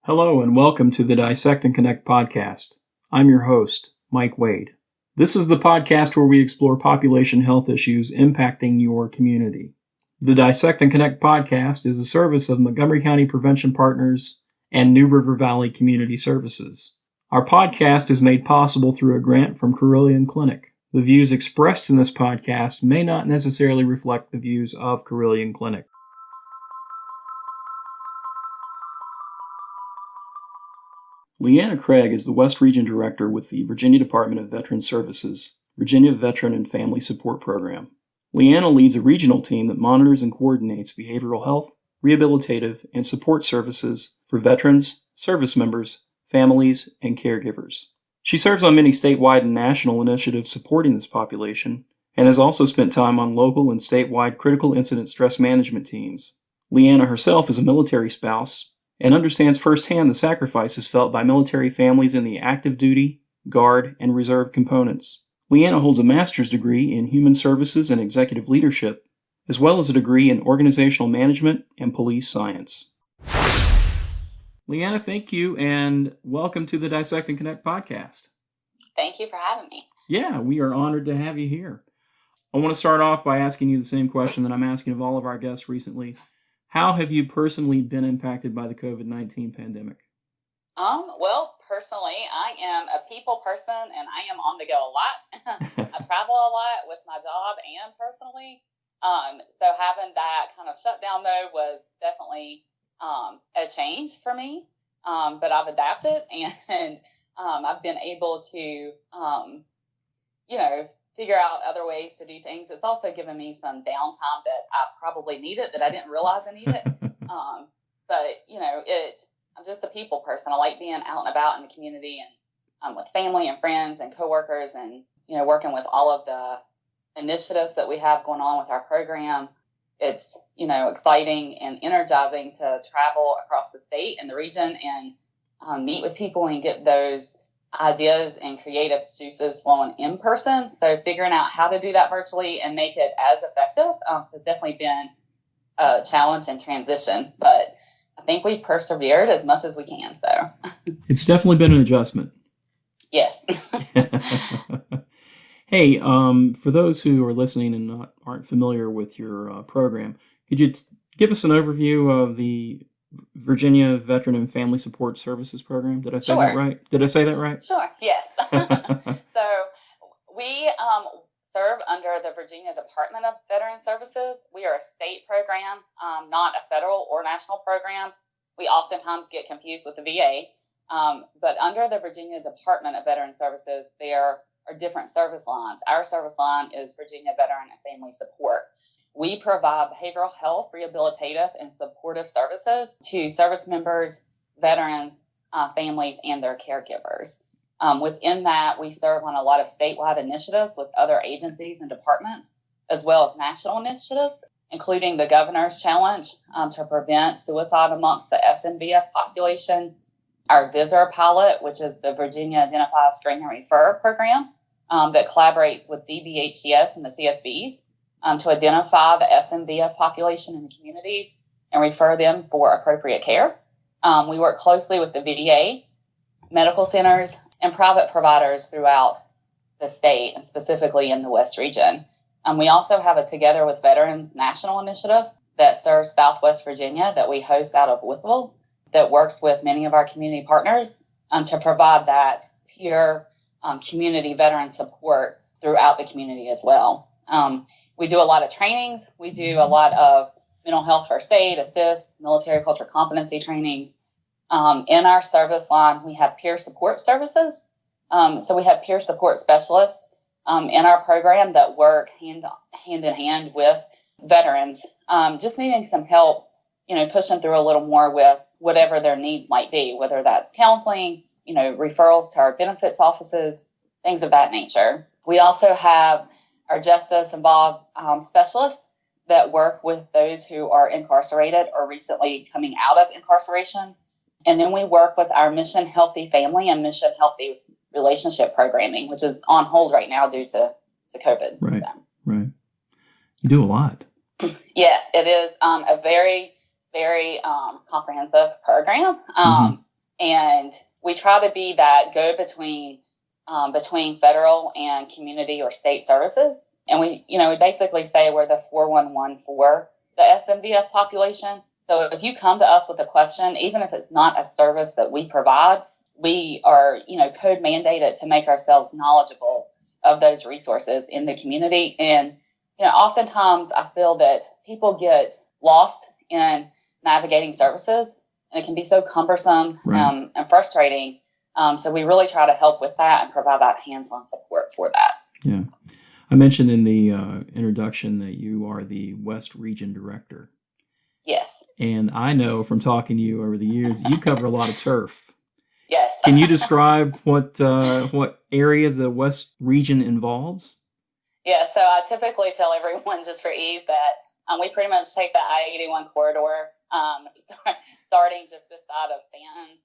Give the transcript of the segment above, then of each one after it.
Hello and welcome to the Dissect and Connect podcast. I'm your host, Mike Wade. This is the podcast where we explore population health issues impacting your community. The Dissect and Connect podcast is a service of Montgomery County Prevention Partners and New River Valley Community Services. Our podcast is made possible through a grant from Carilion Clinic. The views expressed in this podcast may not necessarily reflect the views of Carilion Clinic. Leanna Craig is the West Region Director with the Virginia Department of Veterans Services, Virginia Veteran and Family Support Program. Leanna leads a regional team that monitors and coordinates behavioral health, rehabilitative, and support services for veterans, service members, families, and caregivers. She serves on many statewide and national initiatives supporting this population, and has also spent time on local and statewide critical incident stress management teams. Leanna herself is a military spouse and understands firsthand the sacrifices felt by military families in the active duty, guard, and reserve components. Leanna holds a master's degree in human services and executive leadership, as well as a degree in organizational management and police science. Leanna, thank you, and welcome to the Dissect and Connect podcast. Thank you for having me. Yeah, we are honored to have you here. I want to start off by asking you the same question that I'm asking of all of our guests recently. How have you personally been impacted by the COVID-19 pandemic? Well, personally, I am a people person and I am on the go a lot. I travel a lot with my job and personally. So having that kind of shutdown mode was definitely a change for me. But I've adapted and I've been able to, figure out other ways to do things. It's also given me some downtime that I probably needed that I didn't realize I needed. I'm just a people person. I like being out and about in the community and with family and friends and coworkers and, working with all of the initiatives that we have going on with our program. It's, exciting and energizing to travel across the state and the region and meet with people and get those ideas and creative juices flowing in person. So figuring out how to do that virtually and make it as effective has definitely been a challenge and transition. But I think we've persevered as much as we can. So it's definitely been an adjustment. Yes. Hey, for those who are listening and aren't familiar with your program, could you give us an overview of the Virginia Veteran and Family Support Services Program? Did I say that right? Sure, yes. So we serve under the Virginia Department of Veterans Services. We are a state program, not a federal or national program. We oftentimes get confused with the VA. But under the Virginia Department of Veterans Services, there are different service lines. Our service line is Virginia Veteran and Family Support. We provide behavioral health, rehabilitative, and supportive services to service members, veterans, families, and their caregivers. Within that, we serve on a lot of statewide initiatives with other agencies and departments, as well as national initiatives, including the Governor's Challenge to prevent suicide amongst the SMVF population, our VISR pilot, which is the Virginia Identify, Screen, and Refer program that collaborates with DBHCS and the CSBs. To identify the SMVF population in the communities and refer them for appropriate care. We work closely with the VA, medical centers, and private providers throughout the state, and specifically in the West region. We also have a Together with Veterans national initiative that serves Southwest Virginia that we host out of Withville that works with many of our community partners to provide that peer community veteran support throughout the community as well. We do a lot of trainings. We do a lot of mental health first aid, assist, military culture competency trainings. In our service line, we have peer support services. So we have peer support specialists in our program that work hand in hand with veterans, just needing some help, pushing through a little more with whatever their needs might be, whether that's counseling, referrals to our benefits offices, things of that nature. We also have our justice involved specialists that work with those who are incarcerated or recently coming out of incarceration. And then we work with our Mission Healthy Family and Mission Healthy Relationship programming, which is on hold right now due to COVID. Right, right. You do a lot. Yes, it is a very, very comprehensive program. And we try to be that go-between between federal and community or state services. And we basically say we're the 411 for the SMVF population. So if you come to us with a question, even if it's not a service that we provide, we are, code mandated to make ourselves knowledgeable of those resources in the community. And, oftentimes I feel that people get lost in navigating services, and it can be so cumbersome and frustrating. So we really try to help with that and provide that hands-on support for that. Yeah. I mentioned in the introduction that you are the West Region Director. Yes. And I know from talking to you over the years, you cover a lot of turf. Yes. Can you describe what area the West Region involves? Yeah, so I typically tell everyone, just for ease, that we pretty much take the I-81 corridor, starting just this side of Stanton,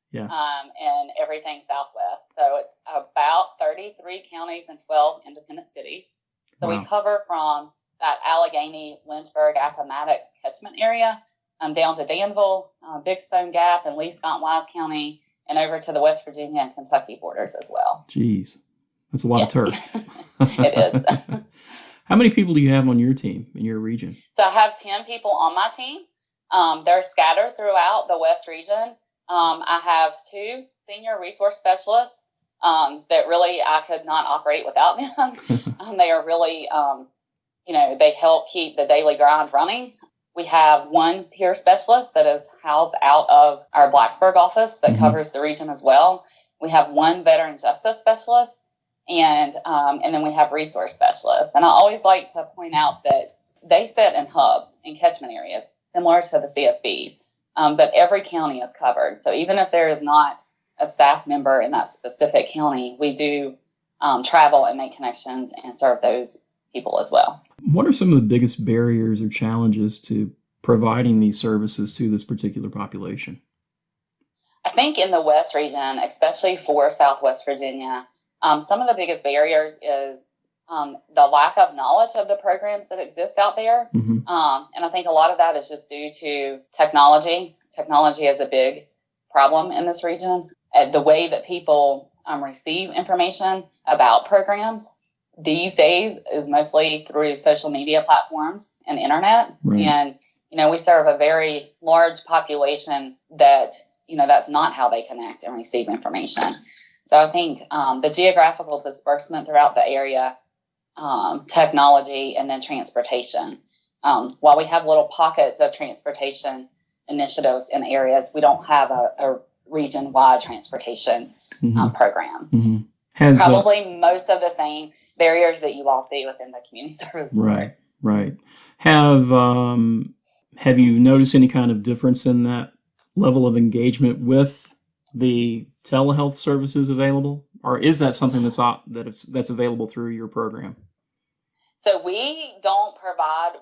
and everything southwest. So it's about 33 counties and 12 independent cities. So we cover from that Allegheny, Lynchburg, Appomattox catchment area down to Danville, Big Stone Gap, and Lee, Scott, Wise County, and over to the West Virginia and Kentucky borders as well. Jeez, that's a lot of turf. It is. How many people do you have on your team in your region? So I have 10 people on my team. They're scattered throughout the West region. I have 2 senior resource specialists that really I could not operate without them. They are really, they help keep the daily grind running. We have 1 peer specialist that is housed out of our Blacksburg office that covers the region as well. We have 1 veteran justice specialist, and then we have resource specialists. And I always like to point out that they sit in hubs in catchment areas, similar to the CSBs, but every county is covered. So even if there is not a staff member in that specific county, we do travel and make connections and serve those people as well. What are some of the biggest barriers or challenges to providing these services to this particular population? I think in the West region, especially for Southwest Virginia, some of the biggest barriers is the lack of knowledge of the programs that exist out there. And I think a lot of that is just due to technology. Technology is a big problem in this region. The way that people receive information about programs these days is mostly through social media platforms and internet. And, we serve a very large population that, that's not how they connect and receive information. So I think the geographical disbursement throughout the area, technology, and then transportation. While we have little pockets of transportation initiatives in areas, we don't have a region-wide transportation program. Probably most of the same barriers that you all see within the community service. Right. Have you noticed any kind of difference in that level of engagement with the telehealth services available, or is that something that's available through your program? So we don't provide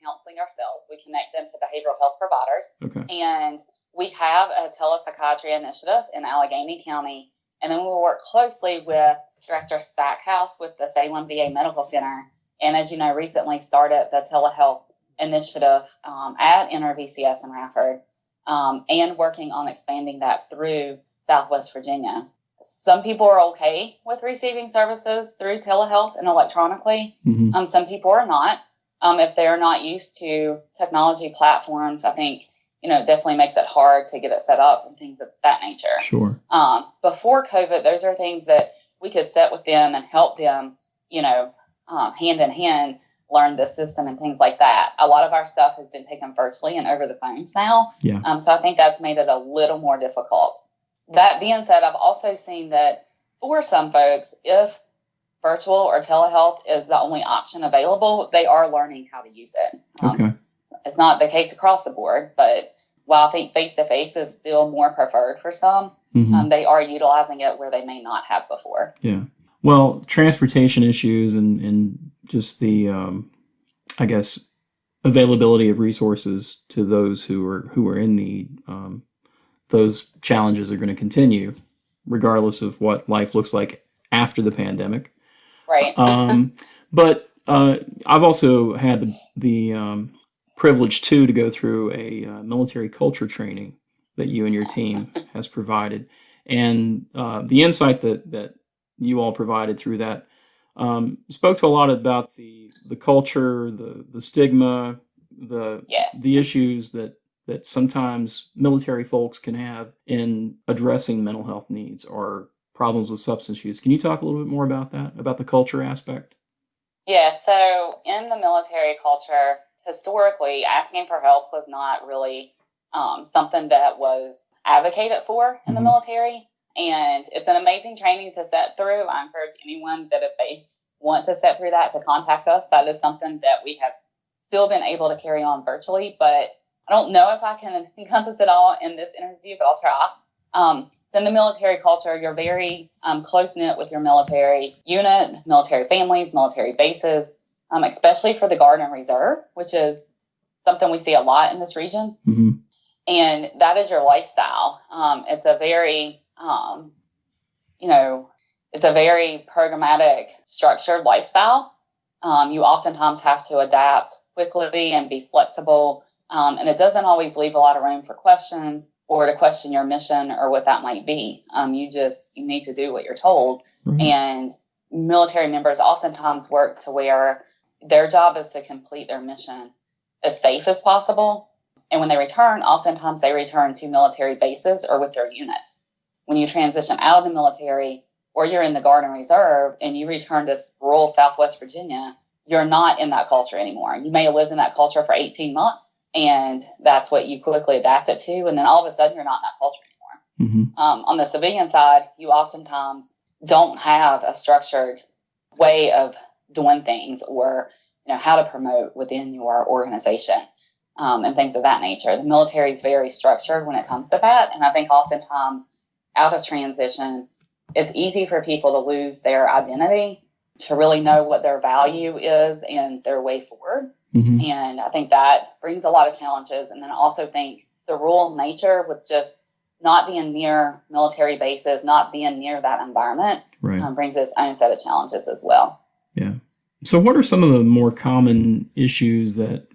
counseling ourselves. We connect them to behavioral health providers. And we have a telepsychiatry initiative in Allegheny County. And then we work closely with Director Stackhouse with the Salem VA Medical Center. And as you know, recently started the telehealth initiative at NRVCS in Rafford, and working on expanding that through Southwest Virginia. Some people are okay with receiving services through telehealth and electronically. Some people are not. If they're not used to technology platforms, I think, it definitely makes it hard to get it set up and things of that nature. Sure. Before COVID, those are things that we could sit with them and help them, hand in hand, learn the system and things like that. A lot of our stuff has been taken virtually and over the phones now. So I think that's made it a little more difficult. That being said, I've also seen that for some folks, if virtual or telehealth is the only option available, they are learning how to use it. It's not the case across the board, but while I think face-to-face is still more preferred for some, they are utilizing it where they may not have before. Well, transportation issues and just the, availability of resources to those who are in need, those challenges are going to continue regardless of what life looks like after the pandemic. But I've also had the privilege, too, to go through a military culture training that you and your team has provided. And the insight that you all provided through that spoke to a lot about the culture, the stigma, the issues that sometimes military folks can have in addressing mental health needs or problems with substance use. Can you talk a little bit more about that, about the culture aspect? Yeah, so in the military culture, historically, asking for help was not really something that was advocated for in the military. And it's an amazing training to sit through. I encourage anyone that if they want to sit through that to contact us. That is something that we have still been able to carry on virtually, but I don't know if I can encompass it all in this interview, but I'll try. So in the military culture, you're very close-knit with your military unit, military families, military bases, especially for the Guard and Reserve, which is something we see a lot in this region. Mm-hmm. And that is your lifestyle. It's a very, it's a very programmatic, structured lifestyle. You oftentimes have to adapt quickly and be flexible. And it doesn't always leave a lot of room for questions or to question your mission or what that might be. You need to do what you're told. Mm-hmm. And military members oftentimes work to where their job is to complete their mission as safe as possible. And when they return, oftentimes they return to military bases or with their unit. When you transition out of the military or you're in the Guard and Reserve and you return to rural Southwest Virginia, you're not in that culture anymore. You may have lived in that culture for 18 months, and that's what you quickly adapted to. And then all of a sudden, you're not in that culture anymore. Mm-hmm. On the civilian side, you oftentimes don't have a structured way of doing things or how to promote within your organization and things of that nature. The military is very structured when it comes to that. And I think oftentimes out of transition, it's easy for people to lose their identity, to really know what their value is and their way forward. Mm-hmm. And I think that brings a lot of challenges. And then I also think the rural nature with just not being near military bases, not being near that environment, brings its own set of challenges as well. Yeah. So what are some of the more common issues that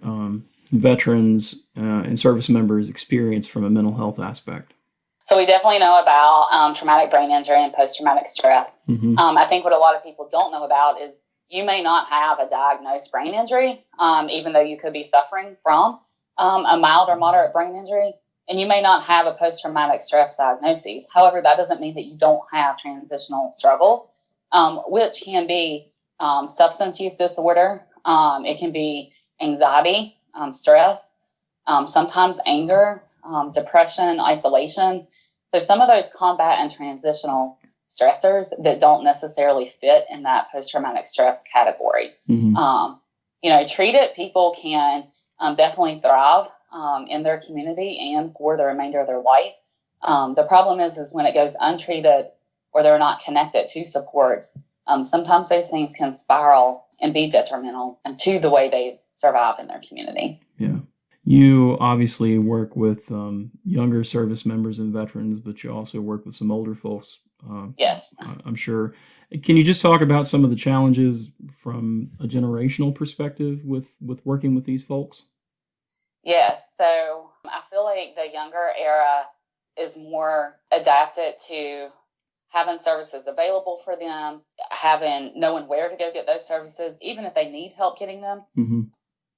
veterans and service members experience from a mental health aspect? So we definitely know about traumatic brain injury and post-traumatic stress. Mm-hmm. I think what a lot of people don't know about is you may not have a diagnosed brain injury, even though you could be suffering from a mild or moderate brain injury, and you may not have a post-traumatic stress diagnosis. However, that doesn't mean that you don't have transitional struggles, which can be substance use disorder. It can be anxiety, stress, sometimes anger, depression, isolation. So some of those combat and transitional stressors that don't necessarily fit in that post-traumatic stress category. Mm-hmm. Treated people can definitely thrive in their community and for the remainder of their life. The problem is when it goes untreated or they're not connected to supports, sometimes those things can spiral and be detrimental to the way they survive in their community. Yeah. You obviously work with younger service members and veterans, but you also work with some older folks. Yes. I'm sure. Can you just talk about some of the challenges from a generational perspective with working with these folks? Yes. So I feel like the younger era is more adapted to having services available for them, knowing where to go get those services, even if they need help getting them. Mm-hmm.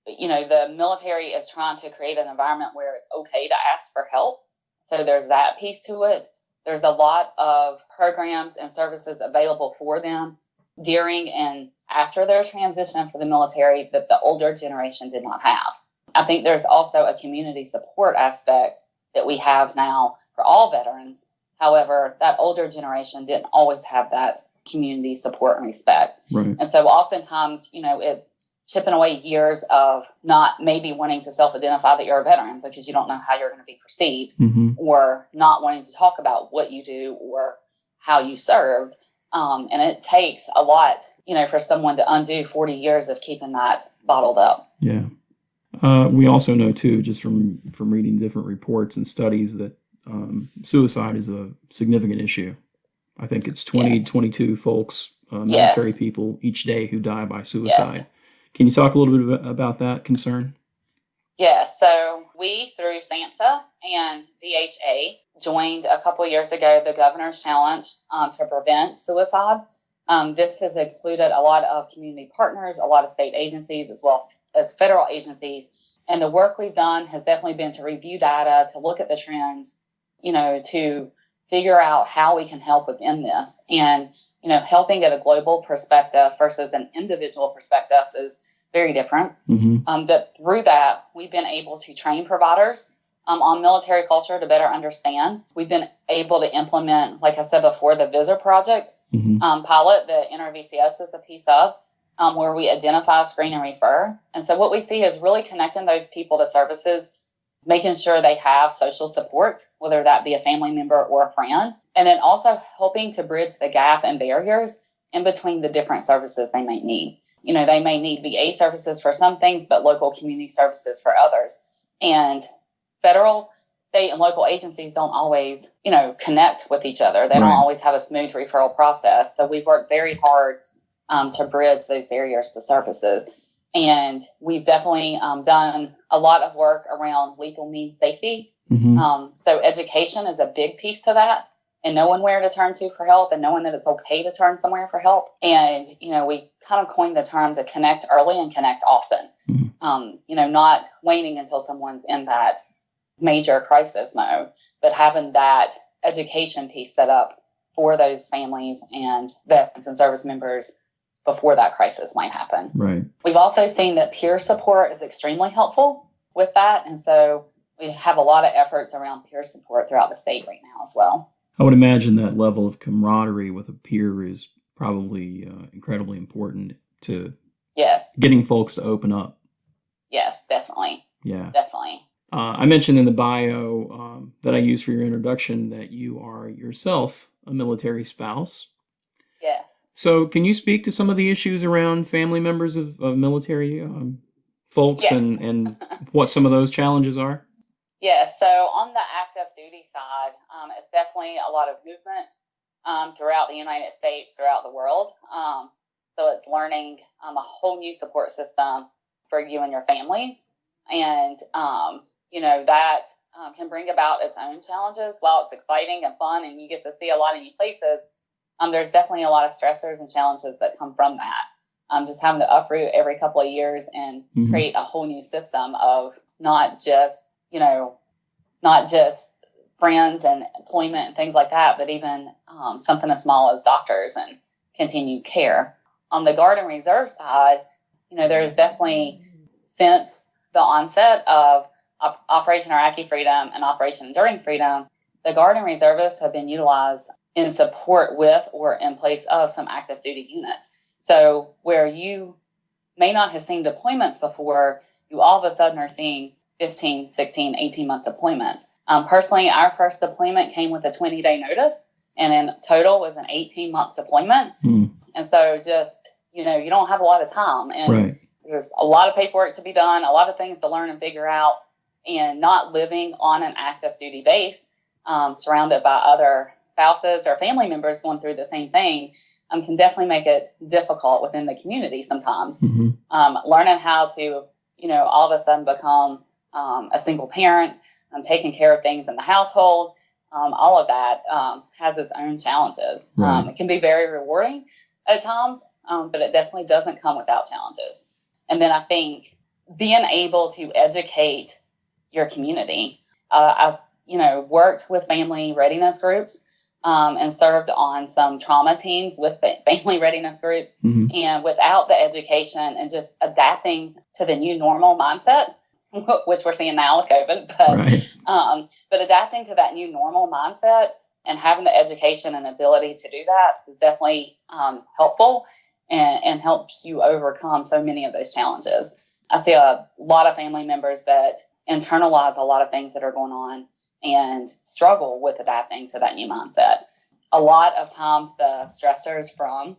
The military is trying to create an environment where it's okay to ask for help. So there's that piece to it. There's a lot of programs and services available for them during and after their transition for the military that the older generation did not have. I think there's also a community support aspect that we have now for all veterans. However, that older generation didn't always have that community support and respect. Right. And so oftentimes, it's chipping away years of not maybe wanting to self-identify that you're a veteran because you don't know how you're going to be perceived, mm-hmm. or not wanting to talk about what you do or how you served. And it takes a lot, for someone to undo 40 years of keeping that bottled up. Yeah. We also know, too, just from reading different reports and studies that suicide is a significant issue. I think it's 22 folks, military people each day who die by suicide. Yes. Can you talk a little bit about that concern? Yeah, so We, through SAMHSA and VHA, joined a couple years ago the Governor's Challenge to prevent suicide. This has included a lot of community partners, a lot of state agencies, as well as federal agencies. And the work we've done has definitely been to review data, to look at the trends, to figure out how we can help within this. And, helping at a global perspective versus an individual perspective is very different. But through that, we've been able to train providers on military culture to better understand. We've been able to implement, like I said before, the VISR project pilot that NRVCS is a piece of, where we identify, screen, and refer. And so what we see is really connecting those people to services, making sure they have social support, whether that be a family member or a friend, and then also helping to bridge the gap and barriers in between the different services they may need. They may need VA services for some things, but local community services for others. And federal, state, and local agencies don't always, connect with each other. They don't always have a smooth referral process. So we've worked very hard to bridge those barriers to services. And we've definitely done a lot of work around lethal means safety. So education is a big piece to that, and knowing where to turn to for help and knowing that it's okay to turn somewhere for help. And, we kind of coined the term to connect early and connect often, not waiting until someone's in that major crisis mode, but having that education piece set up for those families and veterans and service members before that crisis might happen. Right. We've also seen that peer support is extremely helpful with that. And so we have a lot of efforts around peer support throughout the state right now as well. I would imagine that level of camaraderie with a peer is probably incredibly important to getting folks to open up. Yes, definitely. Yeah. Definitely. I mentioned in the bio that I used for your introduction that you are yourself a military spouse. Yes. So can you speak to some of the issues around family members of military folks and what some of those challenges are? Yes. So on the active duty side, it's definitely a lot of movement throughout the United States, throughout the world. So it's learning a whole new support system for you and your families. And, that can bring about its own challenges. While it's exciting and fun and you get to see a lot of new places, there's definitely a lot of stressors and challenges that come from that. Just having to uproot every couple of years and create a whole new system of not just friends and employment and things like that, but even something as small as doctors and continued care. On the Guard and Reserve side, there's definitely, since the onset of Operation Iraqi Freedom and Operation Enduring Freedom, the Guard and Reservists have been utilized in support with or in place of some active duty units. So where you may not have seen deployments before, you all of a sudden are seeing 15, 16, 18-month deployments. Personally, our first deployment came with a 20-day notice, and in total was an 18-month deployment. And so just, you don't have a lot of time. And there's a lot of paperwork to be done, a lot of things to learn and figure out, and not living on an active duty base, surrounded by other spouses or family members going through the same thing, can definitely make it difficult within the community sometimes. Learning how to, all of a sudden become a single parent, taking care of things in the household, all of that has its own challenges. It can be very rewarding at times, but it definitely doesn't come without challenges. And then I think being able to educate your community. I worked with family readiness groups and served on some trauma teams with family readiness groups. And without the education and just adapting to the new normal mindset, which we're seeing now with COVID, but adapting to that new normal mindset and having the education and ability to do that is definitely helpful and helps you overcome so many of those challenges. I see a lot of family members that internalize a lot of things that are going on and struggle with adapting to that new mindset. A lot of times the stressors from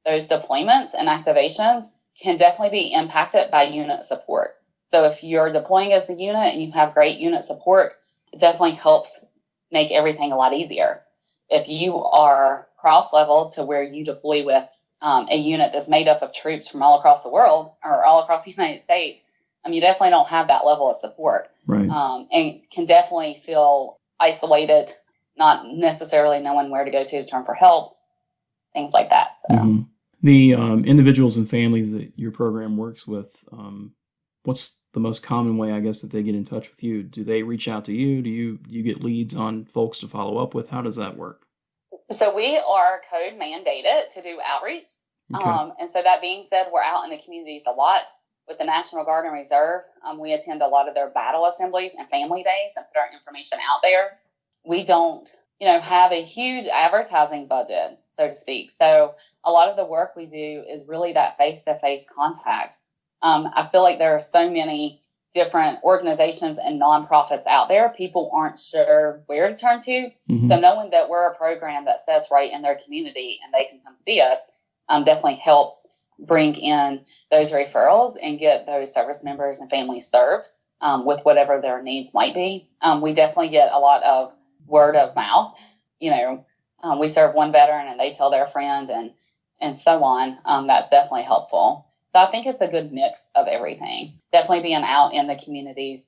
those deployments and activations can definitely be impacted by unit support. So if you're deploying as a unit and you have great unit support, it definitely helps make everything a lot easier. If you are cross-leveled to where you deploy with a unit that's made up of troops from all across the world or all across the United States, you definitely don't have that level of support. Right. And can definitely feel isolated, not necessarily knowing where to go to turn for help, things like that. So the individuals and families that your program works with, what's the most common way, I guess, that they get in touch with you? Do they reach out to you? Do you get leads on folks to follow up with? How does that work? So we are code mandated to do outreach. Okay. And so that being said, we're out in the communities a lot with the National Guard and Reserve. We attend a lot of their battle assemblies and family days and put our information out there. We don't, have a huge advertising budget, so to speak. So a lot of the work we do is really that face-to-face contact. I feel like there are so many different organizations and nonprofits out there. People aren't sure where to turn to. Mm-hmm. So knowing that we're a program that sits right in their community and they can come see us definitely helps bring in those referrals and get those service members and families served with whatever their needs might be. We definitely get a lot of word of mouth. We serve one veteran and they tell their friends and so on. That's definitely helpful. So I think it's a good mix of everything. Definitely being out in the communities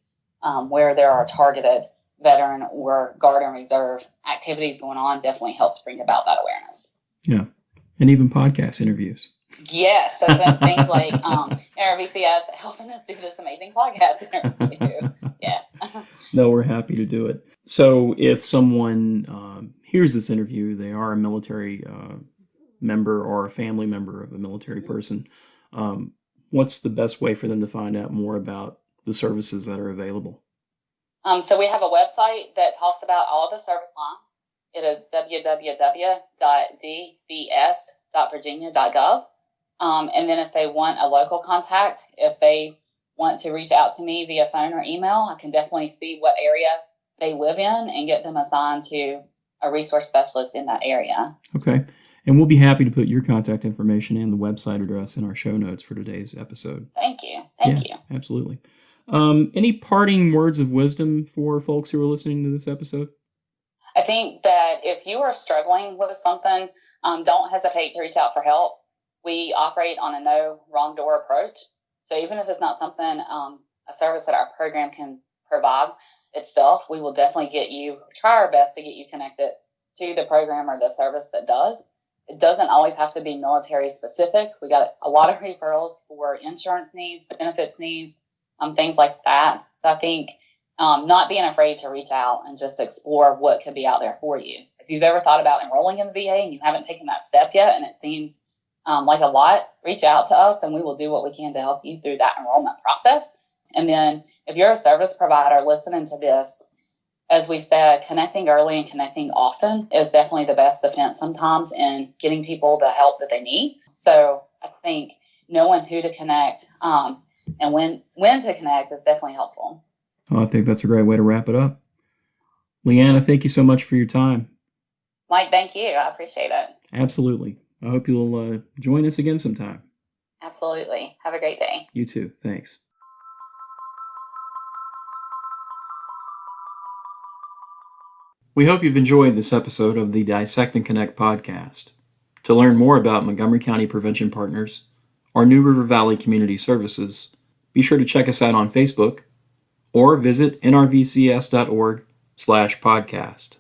where there are targeted veteran or Guard and Reserve activities going on definitely helps bring about that awareness. Yeah. And even podcast interviews. Yes. So things like VCS helping us do this amazing podcast interview. Yes. No, we're happy to do it. So if someone hears this interview, they are a military member or a family member of a military person, what's the best way for them to find out more about the services that are available? So we have a website that talks about all the service lines. It is www.dvs.virginia.gov. And then if they want a local contact, if they want to reach out to me via phone or email, I can definitely see what area they live in and get them assigned to a resource specialist in that area. Okay. And we'll be happy to put your contact information and the website address in our show notes for today's episode. Thank you. Thank you. Absolutely. Any parting words of wisdom for folks who are listening to this episode? I think that if you are struggling with something, don't hesitate to reach out for help. We operate on a no wrong door approach. So even if it's not something, a service that our program can provide itself, we will definitely try our best to get you connected to the program or the service that does. It doesn't always have to be military specific. We got a lot of referrals for insurance needs, benefits needs, things like that. So I think not being afraid to reach out and just explore what could be out there for you. If you've ever thought about enrolling in the VA and you haven't taken that step yet and it seems like a lot, reach out to us and we will do what we can to help you through that enrollment process. And then if you're a service provider listening to this, as we said, connecting early and connecting often is definitely the best defense sometimes in getting people the help that they need. So I think knowing who to connect and when to connect is definitely helpful. Well, I think that's a great way to wrap it up. Leanna, thank you so much for your time. Mike, thank you. I appreciate it. Absolutely. I hope you'll join us again sometime. Absolutely. Have a great day. You too. Thanks. We hope you've enjoyed this episode of the Dissect and Connect podcast. To learn more about Montgomery County Prevention Partners or New River Valley Community Services, be sure to check us out on Facebook or visit nrvcs.org/podcast.